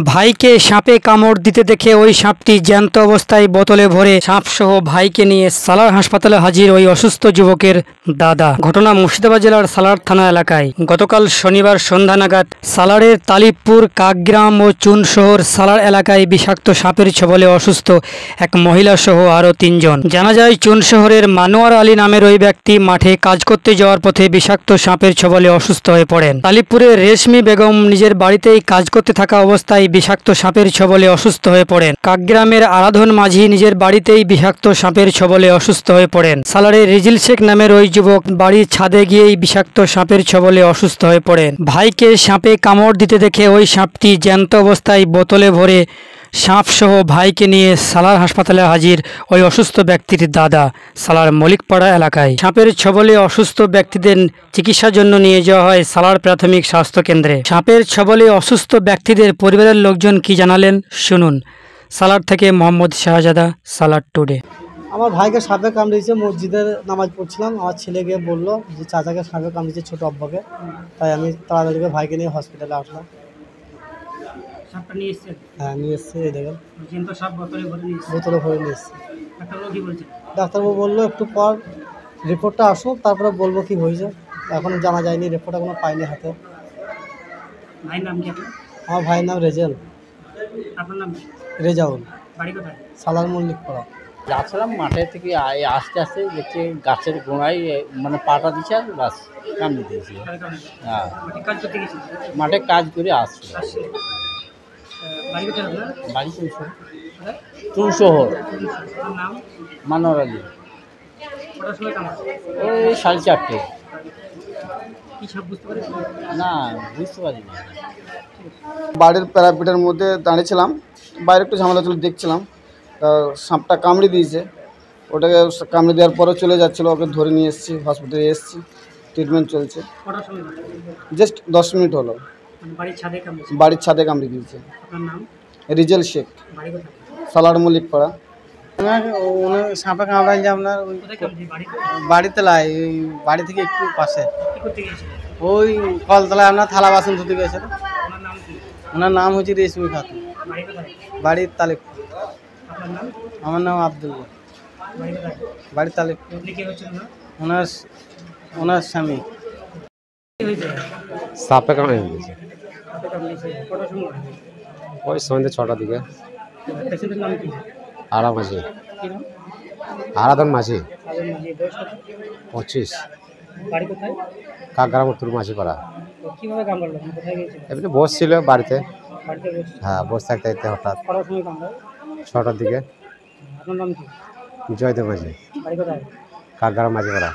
ভাইকে সাপে কামড় দিতে দেখে ওই সাপটি জ্যান্ত অবস্থায় বোতলে ভরে সাপসহ ভাইকে নিয়ে সালার হাসপাতালে হাজির ওই অসুস্থ যুবকের দাদা। ঘটনা মুর্শিদাবাদ জেলার সালার থানা এলাকায়। গতকাল শনিবার সন্ধ্যা নাগাদ সালারের তালিবপুর কাকগ্রাম ও চুনশহর সালার এলাকায় বিষাক্ত সাপের ছোবলে অসুস্থ এক মহিলা সহ আরও ৩ জন। জানা যায় চুনশহরের মানোয়ার আলী নামের ওই ব্যক্তি মাঠে কাজ করতে যাওয়ার পথে বিষাক্ত সাপের ছোবলে অসুস্থ হয়ে পড়েন। তালিবপুরের রেশমি বেগম নিজের বাড়িতেই কাজ করতে থাকা অবস্থায় বিষাক্ত সাপের ছোবলে অসুস্থ হয়ে পড়েন। কাকগ্রামের আরাধন মাঝি নিজের বাড়িতেই বিষাক্ত সাপের ছোবলে অসুস্থ হয়ে পড়েন। সালারের রিজিল শেখ নামের ওই যুবক বাড়ির ছাদে গিয়েই বিষাক্ত সাপের ছোবলে অসুস্থ হয়ে পড়েন। ভাইকে সাপে কামড় দিতে দেখে ওই সাপটি জ্যান্ত অবস্থায় বোতলে ভরে সাপসহ ভাইকে নিয়ে সালার হাসপাতালে হাজির ওই অসুস্থ ব্যক্তির দাদা। সালার মলিকপাড়া এলাকায় সাপের ছোবলে অসুস্থ ব্যক্তিদের চিকিৎসার জন্য নিয়ে যাওয়া হয় সালার প্রাথমিক স্বাস্থ্য কেন্দ্রে। সাপের ছোবলে অসুস্থ ব্যক্তিদের পরিবারের লোকজন কি জানালেন শুনুন। সালার থেকে মোহাম্মদ শাহজাদা, সালার টুডে। আমার ভাইকে সাপে কামড়িয়েছে, মসজিদের নামাজ পড়ছিলাম, আমার ছেলে গিয়ে বললো যে চাচাকে সাপে কামড়িয়েছে, ছোটো আব্বাকে। তাই আমি তাড়াতাড়ি করে ভাইকে নিয়ে হসপিটালে আসলাম। সাপটা নিয়ে এসেছেন? হ্যাঁ, নিয়ে এসছে। এই দেখেন বোতলে ভরে নিয়ে এসছে। ডাক্তারবাবু বললো একটু পর রিপোর্টটা আসুক, তারপরে বলবো কি হয়েছে। এখনও জানা যায়নি, রিপোর্ট এখনো পাইনি হাতে। ভাইয়ের নাম কি? আমার ভাইয়ের নাম রেজাল। আপনার নাম? রেজাউল। বাড়ি কোথায়? সালার মল্লিকপাড়া। যাচ্ছিলাম মাঠে থেকে আস্তে আস্তে দেখছি গাছের গোড়ায় মানে পাটা দিচ্ছে আর গাছ কামড়ে দিয়েছি। হ্যাঁ, মাঠে কাজ করে আসছি। বাড়ি চুনশহর, মানোয়ার আলী। ওই 4:30। না, বুঝতে পারিনি। বাড়ির প্যারাপিটের মধ্যে দাঁড়িয়েছিলাম, বাইরে একটু ঝামেলা ছিল, দেখছিলাম সাপটা কামড়ে দিয়েছে। ওটাকে কামড়ে দেওয়ার পরে চলে যাচ্ছিলো, ওকে ধরে নিয়ে এসেছি, হসপিটালে এসেছি, ট্রিটমেন্ট চলছে। জাস্ট 10 মিনিট হলো। বাড়ির ছাদে কামড়ে দিয়েছে। রিজেল শেখ, সালার মল্লিকপাড়া। ওনার সাপে কামড়াইছে আপনার বাড়িতে লাই, ওই বাড়ি থেকে একটু পাশে, ওই কলতলায় আপনার থালা বাসন ধুতে গেছিল। ওনার নাম হচ্ছে রেশমি খাতুন, বাড়ির তালিবপুর। আমার নাম আব্দুল্লাহ, বাড়ির তালিবপুর। ওনার স্বামী। সাপে কামড়ে দিয়েছে ওই সন্ধ্যে 6টার দিকে। আরাধন মাঝি, 25। কাকগ্রাম উত্তর মাঝিপাড়া। এমনি বসছিল বাড়িতে। হ্যাঁ, বসে থাকতে থাকতে হঠাৎ 6টার দিকে। জয়দেব মাঝি, কাকগ্রাম মাঝিপাড়া।